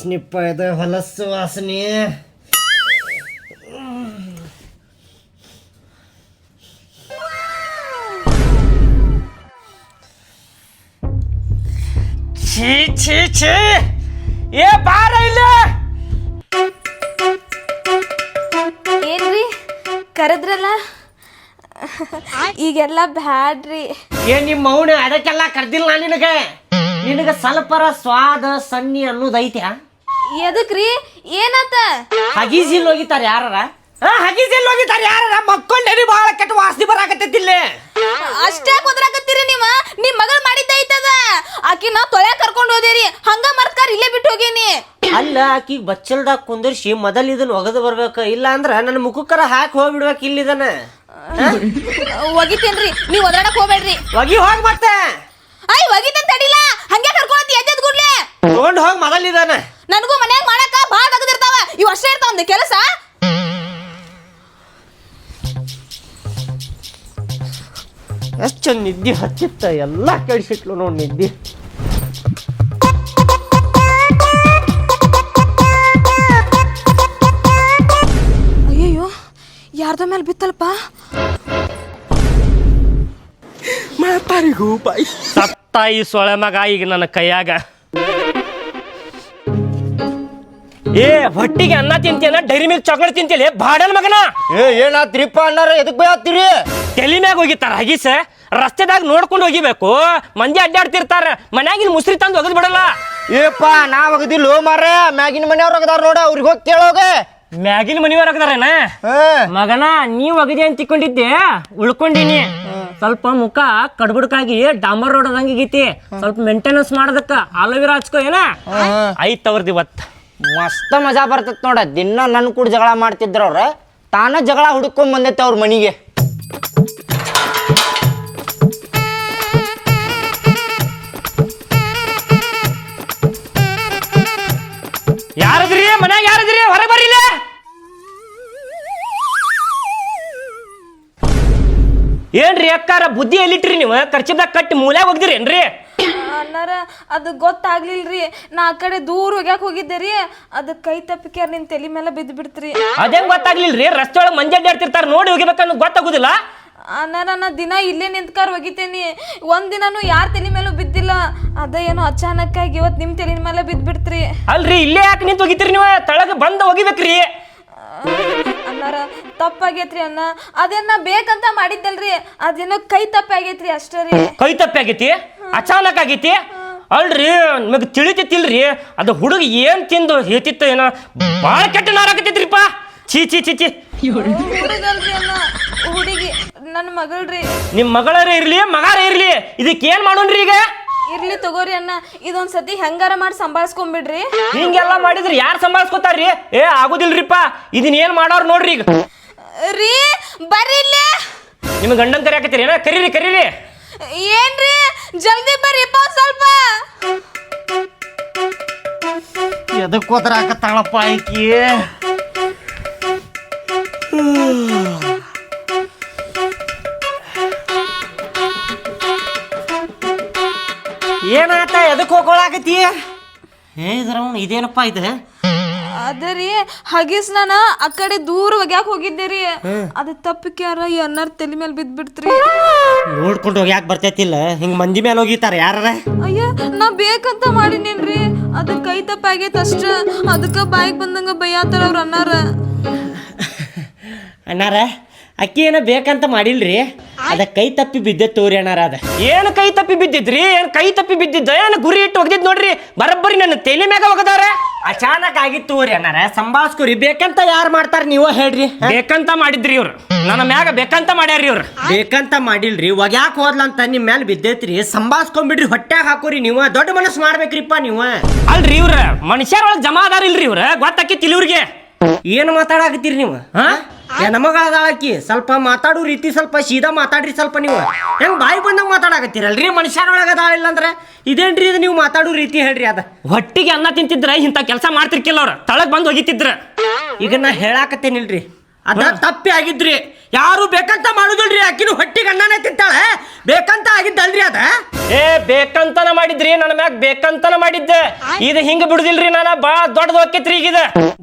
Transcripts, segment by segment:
ವಾಸನಿಪ್ಪ ಇದು ಹೊಲಸು ವಾಸನೆ. ಛೀ ಛೀ ಛೀ ಏ ಬಾರ ಇಲ್ಲ. ಏನ್ರಿ ಕರೆದ್ರಲ್ಲ ಈಗೆಲ್ಲ ಬ್ಯಾಡ್ರಿ. ಏನ್ ನಿಮ್ಮ ಮೌನ ಅದಕ್ಕೆಲ್ಲ ಕರ್ದಿಲ್ಲ ನಿನಗೆ. ನಿನಗೆ ಸ್ವಲ್ಪರ ಸ್ವಾದ ಸನ್ನಿ ಅನ್ನೋದೈತ್ಯ. ಎದಕ್ರಿ ಏನಾತ? ಹಗೀಜಿಲ್ ಹೋಗಿತಾರ ಯಾರ? ಹಗೀಜಿಲ್ ಹೋಗಿತಾರ ಯಾರ? ಮಕ್ಕೊಂಡೇನಿ ಬಹಳ ಕೆಟ್ಟ ವಾಸನೆ ಬರಾಕತ್ತಿಲ್ಲ. ಅಷ್ಟೇ ಕುದ್ರಾಕತ್ತೀರಿ ನಿಮ್ ಮಗಳು ಮಾಡಿದ್ದೈತದ. ಆಕಿನ ತೊಳೆ ಕರ್ಕೊಂಡು ಹೋದೇರಿ, ಹಂಗ ಮರ್ತ್ಕಾರ ಇಲ್ಲೇ ಬಿಟ್ಟು ಹೋಗೇನಿ. ಅಲ್ಲ ಆಕಿಗೆ ಬಚ್ಚಲ್ದಾಗ ಕುಂದರ್ಸಿ ಮೊದಲ್ ಇದನ್ನ ಒಗದು ಬರ್ಬೇಕು. ಇಲ್ಲ ಅಂದ್ರ ನನ್ನ ಮುಖಕ್ಕರ ಹಾಕಿ ಹೋಗ್ಬಿಡ್ಬೇಕು. ಇಲ್ಲಿದನ ಒಗಿತೇನ್ರಿ, ನೀವ್ ಒದರಾಡಕ್ ಹೋಗ್ಬೇಡ್ರಿ. ಒಗಿ ಹೋಗ್ ಮತ್ತೆ. ಐ ಒಗಿತೇನ್ ತಡಿಲ, ಹಂಗೆ ಕರ್ಕೊಂಡ್ ಎದ್ದೆದ್ ಗುಡ್ಲೆ ತಗೊಂಡ್ ಹೋಗ್ ಮೊದಲ್ ಇದಾನ. ನನಗೂ ಮನ್ಯಾಗ ಮಾಡಾಕ ಬಾಳ್ ಆಗದಿರ್ತಾವ, ಇವ್ ಅಷ್ಟೇ ಇರ್ತಾವ ಒಂದು ಕೆಲಸ. ಎಷ್ಟ್ ಚಂದ ನಿದ್ದೆ ಹತ್ತಿತ್ತ, ಎಲ್ಲ ಕೆಡಿಸಿಟ್ಲು ನೋಡ್ ನಿದ್ದೆ. ಅಯ್ಯಯ್ಯೋ ಯಾರ್ದ ಮೇಲೆ ಬಿತ್ತಲ್ಪ. ಮಾತಾರಿಗೂ ಬಾಯಿ ಸತ್ತಾಯಿ ಸೊಳೆ ಮಗ ಈಗ ನನ್ನ ಕೈಯಾಗ. ಏ ಹೊಟ್ಟಿಗೆ ಅನ್ನ ತಿಂತೇನ, ಡೈರಿ ಮಿಲ್ಕ್ ಚಾಕ್ಲೇಟ್ ತಿಂತೇಲಿ ಬಾಡಲ್ ಮಗನ. ಏನಾತ್ರಿಪ್ಪ ಅಣ್ಣಾರ ಎದಕ್ ಬೈ ಹತ್ತೀರಿ? ತಲೆ ಮ್ಯಾಗ ಹೋಗಿತಾರ ಹಗೀಸ. ರಸ್ತೆದಾಗ ನೋಡ್ಕೊಂಡು ಹೋಗಿಬೇಕು. ಮಂದಿ ಅಡ್ಡಾಡ್ತಿರ್ತಾರ, ಮನ್ಯಾಗಿನ ಮುಸ್ರಿ ತಂದು ಒಗದ್ ಬಿಡಲ್ಲ. ಏಪ್ಪ ನಾ ಒಗದಿಲ್ಲ ಮಾರ್ರೆ, ಮ್ಯಾಗಿನ ಮನೆಯವ್ರ ಒಗದಾರ ನೋಡ, ಅವ್ರಿಗೆ ಹೋಗಿ ಕೇಳೋಗ. ಮ್ಯಾಗಿನ ಮನಿಯವ್ರ ಒಗದಾರೇನ? ಮಗನ ನೀವ್ ಒಗದೆ ಅಂತ ತಿಕ್ಕೊಂಡಿದ್ದೆ, ಉಳ್ಕೊಂಡಿನಿ. ಸ್ವಲ್ಪ ಮುಖ ಕಡ್ಬುಡ್ಕಾಗಿ ಡಾಂಬರ್ ರೋಡ್ ಅದಂಗೀತಿ. ಸ್ವಲ್ಪ ಮೇಂಟೆನೆನ್ಸ್ ಮಾಡೋದಕ್ಕ ಅಲೋವಿರಾ ಹಚ್ಕೋ. ಏನ ಐತ್ ಅವ್ರದ್ದು ಇವತ್ತು ಮಸ್ತ ಮಜಾ ಬರ್ತೈತ್ ನೋಡ. ದಿನ ನನ್ನ ಕೂಡ ಜಗಳ ಮಾಡ್ತಿದ್ರ ಅವ್ರ, ತಾನ ಜಗಳ ಹುಡ್ಕೊಂಡ್ ಬಂದೈತೆ ಅವ್ರ ಮನಿಗೆ. ಯಾರದ್ರಿ ಮನ್ಯಾಗ? ಯಾರದ್ರಿ? ಹೊರಗೆ ಬರ್ರಿಲ್ಲ. ಏನ್ರಿ ಅಕ್ಕಾರ ಬುದ್ಧಿ ಎಲ್ಲಿಟ್ರಿ ನೀವು? ಖರ್ಚಿದಾಗ ಕಟ್ಟಿ ಮೂಲ್ಯಾಗ ಹೋಗ್ದಿರೇನ್ರಿ? ಅಣ್ಣಾರ ಅದು ಗೊತ್ತಾಗ್ಲಿಲ್ರಿ, ನಾ ಆ ಕಡೆ ದೂರ ಹೋಗ್ಯಾಕ ಹೋಗಿದ್ದೆ ರೀ. ಅದ ಕೈ ತಪ್ಪಿಕ್ಯಾರ ನಿನ್ ತಲೆ ಮೇಲೆ ಬಿದ್ದು ಬಿಡ್ತ್ರಿ. ಅದೇನ್ ಗೊತ್ತಾಗ್ಲಿಲ್ರಿ? ರಸ್ತೆ ಒಳಗೆ ಮಂಜಿ ಅಡ್ಡಾಡ್ತಿರ್ತಾರ, ನೋಡಿ ಹೋಗಿಬೇಕನ್ನೋ ಗೊತ್ತಾಗುದಿಲ್ಲ. ಅಣ್ಣಾರ ನಾ ದಿನ ಇಲ್ಲೇ ನಿಂತ್ಕಾರ ಹೋಗಿತೇನಿ, ಒಂದಿನೂ ಯಾರ ತಲೆ ಮೇಲೂ ಬಿದ್ದಿಲ್ಲ. ಅದ ಏನೋ ಅಚಾನಕ್ಕಾಗಿ ಇವತ್ತು ನಿಮ್ ತಲೆ ಮೇಲೆ ಬಿದ್ದು ಬಿಡ್ತ್ರಿ. ಅಲ್ರಿ ಇಲ್ಲೇ ಯಾಕೆ ನಿಂತು ಹೋಗಿತ್ರಿ ನೀವು? ತಳಗ ಬಂದು ಹೋಗಿಬೇಕ್ರಿ. ಅಣ್ಣಾರ ತಪ್ಪಾಗೈತ್ರಿ ಅಣ್ಣ, ಅದೇನ ಬೇಕಂತ ಮಾಡಿದ್ದಲ್ರಿ, ಅದೇನೋ ಕೈ ತಪ್ಪಾಗೈತ್ರಿ ಅಷ್ಟೇ ರೀ. ಕೈ ತಪ್ಪಿ ಆಗೈತಿ? ಅಚಾನಕ್ ಆಗೈತಿ? ಅಲ್ರಿ ನಿಮಗೆ ತಿಳಿತಿತ್ತಿಲ್ರಿ, ಅದು ಹುಡುಗ ಏನ್ ತಿಂದು ಹೇಳ್ತಿತ್ತು ಏನೋ ಭಾಳ ಕೆಟ್ಟ ನಾರಾಕತ್ತಿದ್ರಿಪ್ಪ. ಚೀ ಚೀ ಚೀ ಚಿ. ಹುಡುಗಲ್ರಿ ಅಣ್ಣ, ಹುಡುಗಿ ನನ್ನ ಮಗಳ್ರಿ. ನಿಮ್ ಮಗಳರೇ ಇರ್ಲಿ ಮಗಾರೇ ಇರ್ಲಿ, ಇದಕ್ಕೇನ್ ಮಾಡೋಣ್ರಿ ಈಗ? ಇರ್ಲಿ ತಗೋರಿ ಅಣ್ಣ, ಇದೊಂದ್ ಸತಿ ಹೆಂಗಾರ ಮಾಡಿ ಸಂಭಾಳಿಸ್ಕೊಂಡ್ಬಿಡ್ರಿ. ಹಿಂಗೆಲ್ಲ ಮಾಡಿದ್ರಿ ಯಾರು ಸಂಭಾಳಿಸ್ಕೊತಾರ್ರಿ? ಏ ಆಗುದಿಲ್ರಿಪ್ಪ, ಇದನ್ನ ಏನ್ ಮಾಡೋರ್ ನೋಡ್ರಿ ಈಗ. ರೀ ಬರ್ರಿ ಇಲ್ಲೇ. ನಿಮ್ ಗಂಡನ್ ಕರಿಯಾಕತ್ತೀರಿ ಏನ? ಕರೀರಿ ಕರೀರಿ. ಏನ್ರಿ ಜಲ್ದಿ ಬರ್ರಿಪ್ಪ ಸ್ವಲ್ಪ. ಎದಕ್ ಹೋದ್ರ ಆಕತ್ತಾಳಪ್ಪ ಆಕಿ? ಏನಾತ? ಎದಕ್ ಹೋಗೋಳಾಕತಿ? ಇದೇನಪ್ಪ ಇದು? ಅದರಿ ಹಗೀಸ್ ನಾನ ಆ ಕಡೆ ದೂರ ಒಗ್ಯಾಕ ಹೋಗಿದ್ದೆ ರೀ, ಅದ ತಪ್ಪಿಕ್ಯಾರ ಈ ಅನ್ನಾರ ತಲೆ ಮೇಲೆ ಬಿದ್ದು ಬಿಡ್ತ್ರಿ. ನೋಡ್ಕೊಂಡು ಹೋಗಿ ಯಾಕೆ ಬರ್ತೈತಿಲ್ಲ? ಹಿಂಗ್ ಮಂದಿ ಮೇಲೆ ಹೋಗಿತಾರ ಯಾರ? ಅಯ್ಯ ನಾ ಬೇಕಂತ ಮಾಡಿನೇನ್ರಿ, ಅದ ಕೈ ತಪ್ಪಾಗೈತೆ ಅಷ್ಟ. ಅದಕ್ಕ ಬಾಯಿಗೆ ಬಂದಂಗ ಬೈಯಾತಾರ ಅವ್ರ ಅನ್ನಾರ. ಅಣ್ಣಾರ ಅಕ್ಕಿ ಏನ ಬೇಕಂತ ಮಾಡಿಲ್ರಿ, ಅದ ಕೈ ತಪ್ಪಿ ಬಿದ್ದೆ ತೋರಿ ಅಣ್ಣಾರ. ಅದ ಏನು ಕೈ ತಪ್ಪಿ ಬಿದ್ದಿದ್ರಿ? ಏನ್ ಕೈ ತಪ್ಪಿ ಬಿದ್ದಿದ್ದ? ಏನು ಗುರಿ ಇಟ್ಟು ಒಗ್ದಿದ್ ನೋಡ್ರಿ, ಬರಬ್ಬರಿ ನನ್ನ ತಲೆ ಮ್ಯಾಗ ಒಗದಾರ. ಅಚಾನಕ್ ಆಗಿತ್ತು ತೋರಿ ಅಣ್ಣಾರ, ಸಂಭಾಳಿಸ್ಕೋರಿ. ಬೇಕಂತ ಯಾರು ಮಾಡ್ತಾರ ನೀವ ಹೇಳ್ರಿ? ಬೇಕಂತ ಮಾಡಿದ್ರಿ ಇವ್ರು, ನನ್ನ ಮ್ಯಾಗ ಬೇಕಂತ ಮಾಡ್ಯಾರ್ರಿ ಇವ್ರು. ಬೇಕಂತ ಮಾಡಿಲ್ರಿ, ಒಗ್ಯಾಕ ಹೋದ್ಲಂತ ನಿಮ್ ಮ್ಯಾಲ ಬಿದ್ದೈತ್ರಿ. ಸಂಭಾಳಿಸ್ಕೊಂಡ್ಬಿಡ್ರಿ, ಹೊಟ್ಯಾಗ ಹಾಕೋರಿ. ನೀವು ದೊಡ್ಡ ಮನಸ್ಸು ಮಾಡ್ಬೇಕ್ರಿಪ್ಪ ನೀವು. ಅಲ್ರಿ ಇವ್ರ ಮನುಷ್ಯರೊಳಗೆ ಜಮಾ ಅದಾರ ಇಲ್ರಿ ಇವ್ರ? ಗೊತ್ತಾಕಿತ್ತಿಲ್ಲ ಇವ್ರಿಗೆ. ಏನು ಮಾತಾಡಕತ್ತೀರಿ ನೀವು? ನಮಗಾಕಿ ಸ್ವಲ್ಪ ಮಾತಾಡೋ ರೀತಿ ಸ್ವಲ್ಪ ಸೀದಾ ಮಾತಾಡ್ರಿ. ಸ್ವಲ್ಪ ನೀವು ಹೆಂಗ್ ಬಾಯಿ ಬಂದಾಗ ಮಾತಾಡಕತ್ತೀರಲ್ರಿ? ಮನುಷ್ಯರೊಳಗ ಅದಾಳಿಲ್ಲ ಅಂದ್ರೆ ಇದೇನ್ರಿ ಇದು ನೀವು ಮಾತಾಡೋ ರೀತಿ? ಹೇಳ್ರಿ. ಅದ ಹೊಟ್ಟಿಗೆ ಅನ್ನ ತಿಂತಿದ್ರ ಇಂಥ ಕೆಲಸ ಮಾಡ್ತಿರ್ಕಿಲ್ಲ ಅವ್ರ, ತಳಗ್ ಬಂದು ಹೋಗಿತಿದ್ರ. ಈಗ ನಾ ಹೇಳಾಕತ್ತೇನಿಲ್ರಿ, ಅದ ತಪ್ಪಿ ಆಗಿದ್ರಿ. ಯಾರು ಬೇಕಂತ ಮಾಡುದಿಲ್ರಿ, ಆಕಿನ ಹೊಟ್ಟಿಗೆ ಅನ್ನನೇ ತಿಂತಾಳೆ, ಬೇಕಂತ ಆಗಿದ್ದಲ್ರಿ ಅದ. ಏ ಬೇಕಂತನ ಮಾಡಿದ್ರಿ, ನನ್ನ ಮ್ಯಾಗ ಬೇಕಂತನ ಮಾಡಿದ್ದೆ. ಇದು ಹಿಂಗ ಬಿಡುದಿಲ್ರಿ, ನಾನು ಬಾ ದೊಡ್ಡದು ಹೊಕ್ಕೈತ್ರಿ ಈಗಿದ.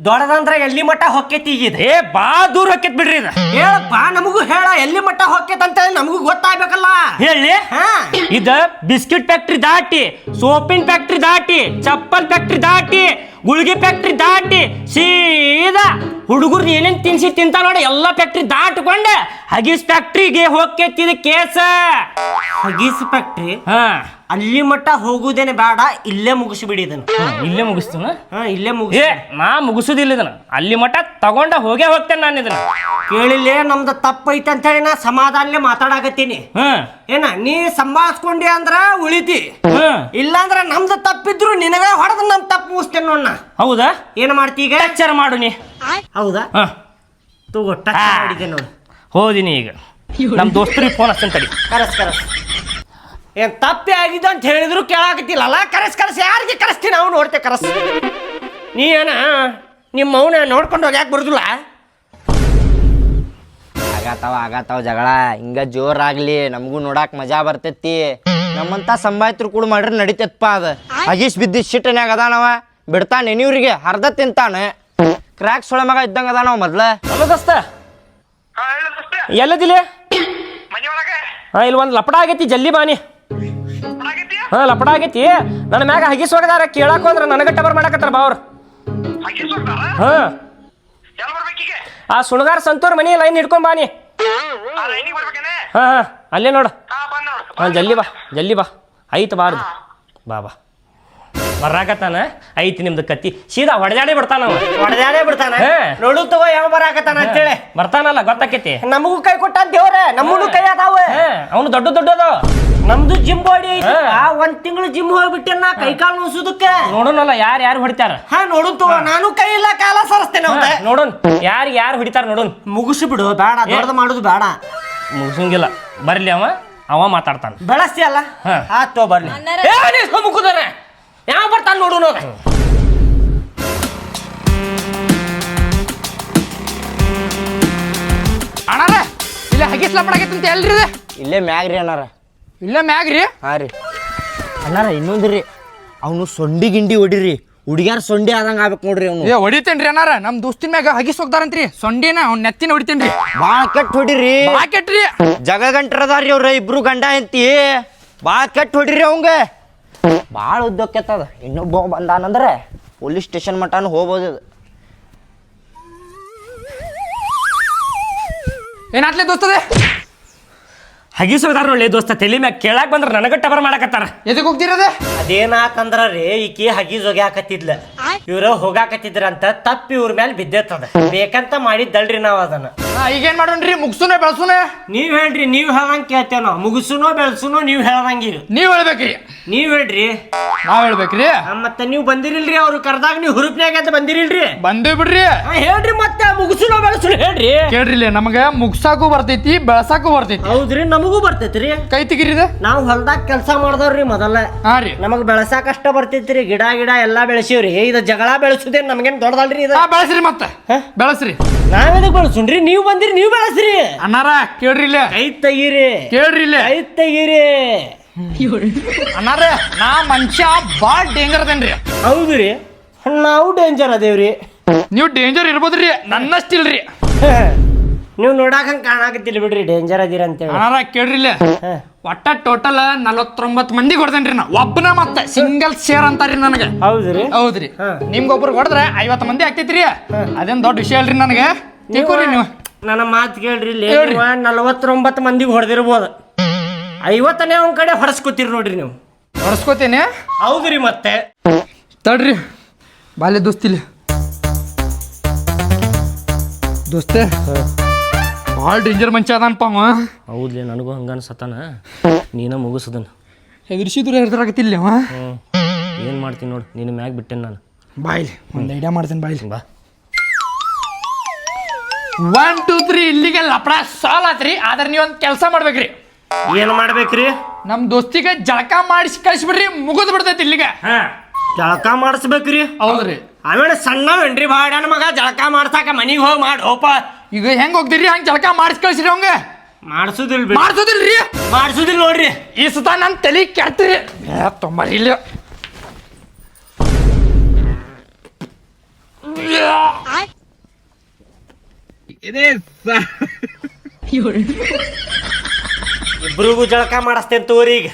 ದೊಡ್ಡದಂದ್ರ ಎಲ್ಲಿ ಮಟ್ಟ ಹೊಕ್ಕೈತಿ ಈಗಿದ? ಏ ಬಾ ದೂರ ಹೊಕ್ಕೈತ್ ಬಿಡ್ರಿ ಇದು. ಹೇಳ ಬಾ, ನಮಗೂ ಹೇಳ ಎಲ್ಲಿ ಮಟ್ಟ ಹೊಕ್ಕೈತ್ ಅಂತ ನಮಗೂ ಗೊತ್ತಾಗ್ಬೇಕಲ್ಲ. ಹೇಳಿ. ಇದ ಬಿಸ್ಕಿಟ್ ಫ್ಯಾಕ್ಟ್ರಿ ದಾಟಿ, ಸೋಪಿನ ಫ್ಯಾಕ್ಟ್ರಿ ದಾಟಿ, ಚಪ್ಪಲ್ ಫ್ಯಾಕ್ಟ್ರಿ ದಾಟಿ, ಗುಳಿಗೆ ಫ್ಯಾಕ್ಟ್ರಿ ದಾಟಿ ಸೀದಾ ಹುಡುಗರು ಏನೇನ್ ತಿನ್ಸಿ ತಿಂತ ನೋಡಿ ಎಲ್ಲ ಫ್ಯಾಕ್ಟ್ರಿ ದಾಟ್ಕೊಂಡೆ ಹಗೀಸ್ ಫ್ಯಾಕ್ಟ್ರಿಗೆ ಹೋಗ್ಕೇತಿದ ಕೇಸ. ಹಗೀಸ್ ಫ್ಯಾಕ್ಟ್ರಿ ಅಲ್ಲಿ ಮಟ್ಟ ಹೋಗುದೇನೆ ಬೇಡ, ಇಲ್ಲೇ ಮುಗಿಸ್ಬಿಡಿ ಇದನ್ನ. ಇಲ್ಲೇ ಮುಗಿಸ್ತಾನ? ಇಲ್ಲೇ ಮುಗಿಸ್. ನಾ ಮುಗಿಸುದಿಲ್ಲ ಇದನ್ನ, ಅಲ್ಲಿ ಮಟ್ಟ ತಗೊಂಡ ಹೋಗ್ತೇನೆ ನಾನು ಇದನ್ನ. ಕೇಳಿಲ್ಲ, ನಮ್ದು ತಪ್ಪೈತೆ ಅಂತ ಹೇಳಿ ನಾ ಸಮಾಧಾನಲೆ ಮಾತಾಡಕತ್ತೀನಿ. ಏನ ನೀ ಸಂಭಾಳಿಸ್ಕೊಂಡಿ ಅಂದ್ರ ಉಳಿತಿ, ಇಲ್ಲಾಂದ್ರ ನಮ್ದು ತಪ್ಪಿದ್ರು ನಿನಗ ಹೊಡೆದ ನಮ್ ತಪ್ಪು ಮುಗಿಸ್ತೇನೆ ನೋಡ. ಹೌದಾ? ಏನ್ ಮಾಡ್ತಿ ಈಗ? ಎಚ್ಚರ ಮಾಡು ನೀ. ಹೌದಾ? ತಗೋ ಟಚ್ ಮಾಡಿದ್ದೆ ನೋಡು. ಹೋದಿನಿ ಈಗ ನಮ್ ದೋಸ್ತರಿಗೆ ಫೋನ್ ಹಚ್ಚನ್ ತಡಿ. ಕರಸ್ ಏನ್ ತಪ್ಪಿ ಆಗಿದೆ ಅಂತ ಹೇಳಿದ್ರು ಕೇಳಾಕತ್ತಿಲ್ಲಲ್ಲ. ಕರಸ್ ಯಾರಿಗೆ ಕರೆಸ್ತೀನಿ ನಾವು ನೋಡ್ತೇ. ಕರಸ್ ನೀ ಏನ ನಿಮ್ಮ ಮೌನ ನೋಡ್ಕೊಂಡು ಹೋಗಿ ಯಾಕೆ ಬರುದಿಲ್ಲ? ಆಗತ್ತಾವ ಜಗಳ. ಹಿಂಗ ಜೋರಾಗ್ಲಿ, ನಮಗೂ ನೋಡಾಕ್ ಮಜಾ ಬರ್ತೈತಿ. ನಮ್ಮಂತ ಸಂಭಾಯ್ತರು ಕೂಡ ಮಾಡ್ರಿ ನಡಿತೈತಪ್ಪ. ಅದ ಹಗೀಶ್ ಬಿದ್ದಿದ್ ಶಿಟ್ಟನ್ಯಾಗ ಅದಾನವ, ಬಿಡ್ತಾನೆ ನೆನಿವ್ರಿಗೆ ಹರ್ದ ತಿಂತಾನೆ. ಕ್ರ್ಯಾಕ್ ಸೊಳೆ ಮಗ ಇದ್ದಂಗ ಅದಾನವ ಮೊದ್ಲ. ಅಲ್ಲ ದೋಸ್ತ, ಎಲ್ಲದಿಲ್ಲ? ಇಲ್ಲಿ ಒಂದು ಲಪಡ ಆಗೈತಿ, ಜಲ್ದಿ ಬಾನಿ. ಲಪಡ ಆಗೈತಿ, ನನ್ನ ಮ್ಯಾಗ ಹಗೀಸ್ ಹೋಗದಾರ. ಕೇಳಾಕ ಹೋದ್ರ ನನಗ ಟಬರ್ ಮಾಡಕತ್ತಾರ ಬಾ ಅವ್ರು. ಆ ಸುಣಗಾರ ಸಂತೂರ್ ಮನಿ ಲೈನ್ ಹಿಡ್ಕೊಂಡ್ ಬಾನಿ. ಅಲ್ಲೇ ನೋಡು. ಜಲ್ದಿ ಬಾ ಐತ್ ಬಾರ್ದು. ಬಾ ಬರಾಕತ್ತಾನ, ಐತಿ ನಿಮ್ದು ಕತ್ತಿ. ಸೀದಾ ಹೊಡೆದಾಡೇ ಬಿಡ್ತಾನ. ನೋಡು ತಗೋ ಯಾವ ಬರಾಕತ್ತಾನ ಅಂತೇಳಿ. ಬರ್ತಾನಲ್ಲ ಗೊತ್ತಾಕೈತಿ. ನಮಗೂ ಕೈ ಕೊಟ್ಟ ದೇವ್ರೆ, ನಮ್ಮನು ಕೈ ಅದಾವ. ಅವನು ದೊಡ್ಡದು. ನಮ್ದು ಜಿಮ್ ಬಾಡಿ ಐತಿ. ಒಂದ್ ತಿಂಗಳು ಜಿಮ್ ಹೋಗ್ಬಿಟ್ಟೆ ಕೈ ಕಾಲು ನೋಸುದಕ್ಕೆ. ನೋಡೋನಲ್ಲ ಯಾರು ಹೊಡಿತಾರ. ನೋಡು ತಗೋ, ನಾನು ಕೈ ಇಲ್ಲ ಕಾಲ ಸರಿಸ್ತೇನೆ. ನೋಡೋನ್ ಯಾರು ಹೊಡಿತಾರ ನೋಡೋನ್. ಮುಗಿಸಿ ಬಿಡು, ಬೇಡ ದೊಡ್ಡದು ಮಾಡುದು ಬೇಡ. ಮುಗಿಸಂಗಿಲ್ಲ, ಬರ್ಲಿ ಅವ ಮಾತಾಡ್ತಾನ. ಬೆಳಸ್ತಿ ಅಲ್ಲ ತೋ ಬರ್ಲಿ. ಮುಖದಾರ ಯಾವ ಬರ್ತಾನ ನೋಡು ನೋಡ. ಅಣ್ಣಾರ ಇಲ್ಲೇ ಹಗೀಸ್ ಲಪಡ ಆಗೈತೆ ಅಂತ ಎಲ್ರಿ? ಇಲ್ಲೇ ಮ್ಯಾಗ್ರಿ ಅಣ್ಣಾರ. ಇಲ್ಲೇ ಮ್ಯಾಗ್ರಿ? ಹಾಂ ರೀ ಅಣ್ಣಾರ. ಇನ್ನೊಂದ್ರಿ, ಅವನು ಸೊಂಡಿ ಗಿಂಡಿ ಹೊಡಿರಿ, ಹುಡುಗ್ಯಾರ ಸೊಂಡಿ ಆದಂಗ ಆಗ್ಬೇಕು ನೋಡ್ರಿ. ಅವ್ನು ಹೊಡಿತೇನ್ರಿ ಅಣ್ಣಾರ. ನಮ್ ದೋಸ್ತಿನ ಮ್ಯಾಗ ಹಗೀಸ್ ಹೋಗ್ತಾರಂತ್ರಿ, ಸೊಂಡಿನ ಅವ್ನ ನೆತ್ತಿನ ಹೊಡಿತೇನ್ರಿ. ಬಾಳ ಕೆಟ್ಟ ಹೊಡಿರಿ. ಬಾಳ ಕೆಟ್ಟ್ರಿ. ಜಗ ಗಂಟರದಾರ್ರಿ ಅವ್ರ ಇಬ್ರು ಗಂಡ ಹೆಂಡತಿ. ಬಾಳ ಕೆಟ್ಟ ಹೊಡಿರಿ ಅವಂಗ. ಭಾಳ ಉದ್ದಕ್ಕೆತ್ತದ. ಇನ್ನೊಬ್ಬ ಬಂದಾನಂದ್ರೆ ಪೊಲೀಸ್ ಸ್ಟೇಷನ್ ಮಟ್ಟನು ಹೋಗ್ಬೋದು. ಏನಾತ್ಲೆ ದೋಸ್ತದೆ? ಹಗೀಸೋದಾರ ನೋಡಿ ದೋಸ್ತ, ತಲೆ ಮ್ಯಾಗ ಕೇಳಾಕ್ ಬಂದ್ರ ನನಗ ಟಬರ್ ಮಾಡಕತ್ತಾರ. ಎದಕ್ ಹೋಗ್ತಿರೋದೆ? ಅದೇನಾತಂದ್ರ ರೀ, ಈಕಿ ಹಗೀಸ್ ಹೋಗ್ಯಾಕತ್ತಿದ್ಲ, ಇವ್ರ ಹೋಗಾಕತ್ತಿದ್ರಂತ ತಪ್ಪಿ ಇವ್ರ ಮೇಲೆ ಬಿದ್ದೆತ್ತದ. ಬೇಕಂತ ಮಾಡಿದ್ದಲ್ರಿ ನಾವ್ ಅದನ್ನ. ಈಗೇನ್ ಮಾಡೋಣ್ರಿ? ಮುಗ್ಸುನೆ ಬೆಳಸುನೆ? ನೀವ್ ಹೇಳ್ರಿ, ನೀವ್ ಹೇಳ್ದಂಗ ಕೇಳ್ತೇವ ನಾವು. ಮುಗಿಸುನೋ ಬೆಳಸುನೋ ನೀವ್ ಹೇಳ್ದಂಗ. ನೀವ್ ಹೇಳ್ಬೇಕ್ರಿ. ನೀವ್ ಹೇಳ್ರಿ. ನಾವ್ ಹೇಳ್ಬೇಕ್ರಿ. ಮತ್ತೆ ನೀವ್ ಬಂದಿರಿಲ್ರಿ, ಅವ್ರು ಕರ್ದಾಗ ನೀವ್ ಹುರುಪ್ನ್ಯಾಗ ಅಂತ ಬಂದಿರಿಲ್ರಿ. ಬಂದೇವ್ ಬಿಡ್ರಿ. ಹೇಳ್ರಿ ಮತ್ತೆ, ಮುಗಿಸುನೋ ಬೆಳಸುನೋ ಹೇಳ್ರಿ. ಕೇಳ್ರಿ, ನಮಗ ಮುಗ್ಸಾಕು ಬರ್ತೈತಿ, ಬೆಳಸಾಕು ಬರ್ತೈತಿ. ಹೌದ್ರಿ, ನಮಗೂ ಬರ್ತೈತ್ರಿ. ಕೈ ತೆಗಿರಿದ. ನಾವ್ ಹೊಲ್ದಾಗ ಕೆಲ್ಸ ಮಾಡ್ದವ್ರಿ ಮೊದಲ. ನಮಗ್ ಬೆಳಸಾಕ ಅಷ್ಟ ಬರ್ತೈತ್ರಿ. ಗಿಡ ಎಲ್ಲಾ ಬೆಳೆಸಿವ್ರಿ. ಇದು ಜಗಳ ಬೆಳೆಸುದೇ ನಮ್ಗೇನ್ ದೊಡ್ಡದಲ್ರಿ. ಇದು ಬೆಳಸ್ರಿ, ಮತ್ತೆ ಬೆಳಸ್ರಿ. ನಾವೆದಕ್ ಬೆಳೆಸುನ್ರಿ? ನೀವ್ ಬಂದಿರಿ, ನೀವ್ ಬೆಳಸ್ರಿ. ಅಣ್ಣಾರ ಕೇಳ್ರಿ, ಇಲ್ಲೇ ಕೈ ತೆಗೀರಿ. ಕೇಳ್ರಿ, ಇಲ್ಲೇ ಕೈ ತೆಗೀರಿ. ಅಣ್ಣಾರ, ನಾ ಮನುಷ್ಯ ಬಾಳ್ ಡೇಂಜರ್ ಅದೇನ್ರಿ. ಹೌದ್ರಿ, ನಾವು ಡೇಂಜರ್ ಅದೇವ್ರಿ. ನೀವು ಡೇಂಜರ್ ಇರ್ಬೋದ್ರಿ, ನನ್ನಷ್ಟಿಲ್ರಿ. ನೀವು ನೋಡಾಕ ಕಾಣಾಕತ್ತಿಲ್ಲ ಬಿಡ್ರಿ, ಡೇಂಜರ್ ಅದೀರ ಅಂತೇಳಿ. ಅಣ್ಣಾರ ಕೇಳ್ರಿ, ಇಲ್ಲೇ ಒಟ್ಟ ಟೋಟಲ್ 49 ಮಂದಿಗೆ ಹೊಡೆದೇನ್ರಿ ನಾ. ಒಬ್ಬನ ಮತ್ತೆ ಸಿಂಗಲ್ ಶೇರ್ ಅಂತಾರ್ರಿ ನನಗೆ. ಹೌದ್ರಿ. ನಿಮ್ಗೊಬ್ರಿಗೆ ಹೊಡೆದ್ರೆ 50 ಮಂದಿ ಆಗ್ತೈತ್ರಿ. ಅದೇನ್ ದೊಡ್ಡ ವಿಷಯ ಅಲ್ರಿ ನನಗೆ. ತಿಳ್ಕೊರಿ ನೀವು. ನನ್ನ ಮಾತು ಕೇಳ್ರಿ, 49 ಮಂದಿಗೆ ಹೊಡೆದಿರ್ಬೋದು, 50ನೇ ಒಂದ್ ಕಡೆ ಹೊಡೆಸ್ಕೊತೀರಿ ನೋಡ್ರಿ ನೀವು. ಹೊಡೆಸ್ಕೋತೇನೆ? ಹೌದ್ರಿ. ಮತ್ತೆ ತಡ್ರಿ, ಬಾಲ್ಯ ದೋಸ್ತಿಲಿ ದೋಸ್ತೆ ಭಾಳ ಡೇಂಜರ್ ಮನುಷ್ಯ ಅದಾನಪ್ಪ ಅವ. ಹೌದ್ಲಿ, ನನಗೂ ಹಂಗ ಅನ್ಸತ್ತಾನ. ನೀನ ಮುಗಿಸದನ್ ಹೆದರ್ಸಿದ್ರು ಹೆದರಾಗತ್ತಿಲ್ಲ ಅವ. ಏನು ಮಾಡ್ತೀನಿ ನೋಡು, ನೀನು ಮ್ಯಾಗ ಬಿಟ್ಟೇನೆ ನಾನು. ಬಾಯ್ಲಿ ಒಂದು ಐಡಿಯಾ ಮಾಡ್ತೇನೆ. ಬಾಯ್ಲಿ ಬಾ. 1 2 3 ಇಲ್ಲಿಗೆ ಲಪಡ ಸಾಲ್ ಆತ್ರಿ. ಆದ್ರೆ ನೀವೊಂದು ಕೆಲಸ ಮಾಡ್ಬೇಕ್ರಿ. ಏನು ಮಾಡ್ಬೇಕ್ರಿ? ನಮ್ಮ ದೋಸ್ತಿಗೆ ಜಳಕ ಮಾಡಿಸಿ ಕಳಿಸ್ಬಿಡ್ರಿ, ಮುಗಿದು ಬಿಡ್ತೈತಿ ಇಲ್ಲಿಗೆ. ಜಳಕ ಮಾಡಿಸ್ಬೇಕ್ರಿ? ಹೌದ್ರಿ. ಆಮೇಲೆ ಸಣ್ಣವೇನ್ರಿ ಭಾಳ ಮಗ ಜಳಕ ಮಾಡ್ಸಾಕ ಮನಿಗೆ ಹೋಗಿ ಮಾಡಿ ಹೋಪ. ಈಗ ಹೆಂಗ್ ಹೋಗ್ತೀರಿ ಹಂಗ್ ಜಳಕ ಮಾಡಿಸ್ ಕಳ್ಸಿರಿ ಅವಂಗ ಮಾಡ್ಸುದಿಲ್ ಮಾಡ್ಸೋದಿಲ್ರಿ ಮಾಡ್ಸುದಿಲ್ ನೋಡ್ರಿ. ಈ ಸುತ ನನ್ ತಲೆ ಕೆಡ್ತೀರಿ ತೊಂಬರಿ ಇಲ್ಲ ಇಬ್ರಿಗೂ ಜಳಕ ಮಾಡಿಸ್ತೇನೆ ತೋರಿ ಈಗ.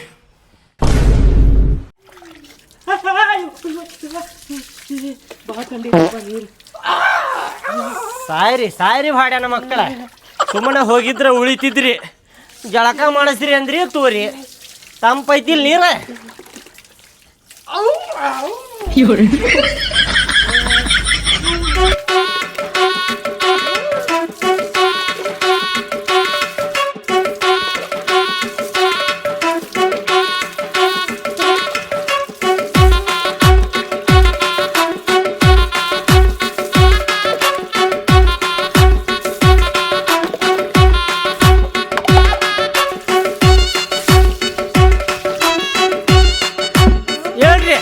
ಸಾಯ್ರಿ ಭಾಡ್ಯಾನ ಮಕ್ಕಳ, ಸುಮ್ಮನೆ ಹೋಗಿದ್ರ ಉಳಿತಿದ್ರಿ, ಜಳಕ ಮಾಡಿಸ್ರಿ ಅಂದ್ರಿ ತೋರಿ. ತಂಪೈತಿಲ್ ನೀರ. ಹೇಳ್ರಿ.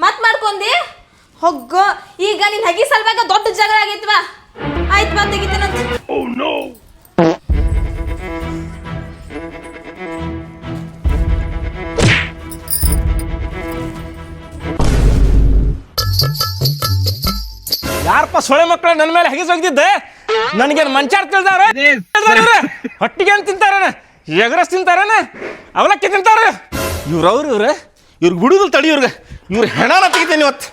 ಮತ್ ಮಾಡ್ಕೊಂಡಿ ಹೊಗ್ಗ. ಈಗ ನಿನ್ ಹಗಿ ಸಲ್ವಾಗ ದೊಡ್ಡ ಜಗಳ ಆಗೈತ್ವಾ. ಆಯ್ತು ಬಾ ತೆಗಿತೇನಂತ. ಯಾರಪ್ಪ ಸೊಳೆ ಮಕ್ಕಳ ನನ್ನ ಮೇಲೆ ಹಗಿಸ್ ಹೋಗ್ತಿದ್ದೆ? ನನಗೇನು ಮಂಚಾರ್ ತಿಳ್ದಾರ? ಹೊಟ್ಟಿಗೆ ಏನು ತಿಂತಾರ? ಎಗರಸ್ ತಿಂತಾರನ? ಅವಲಕ್ಕಿ ತಿಂತಾರ? ಇವ್ರವ್ರು ಇವ್ರಿಗೆ ಬಿಡುದಿಲ್ಲ ತಡಿ. ಇವ್ರ ಹೆಣನ ತೆಗಿತೇನೆ ಇವತ್ತು.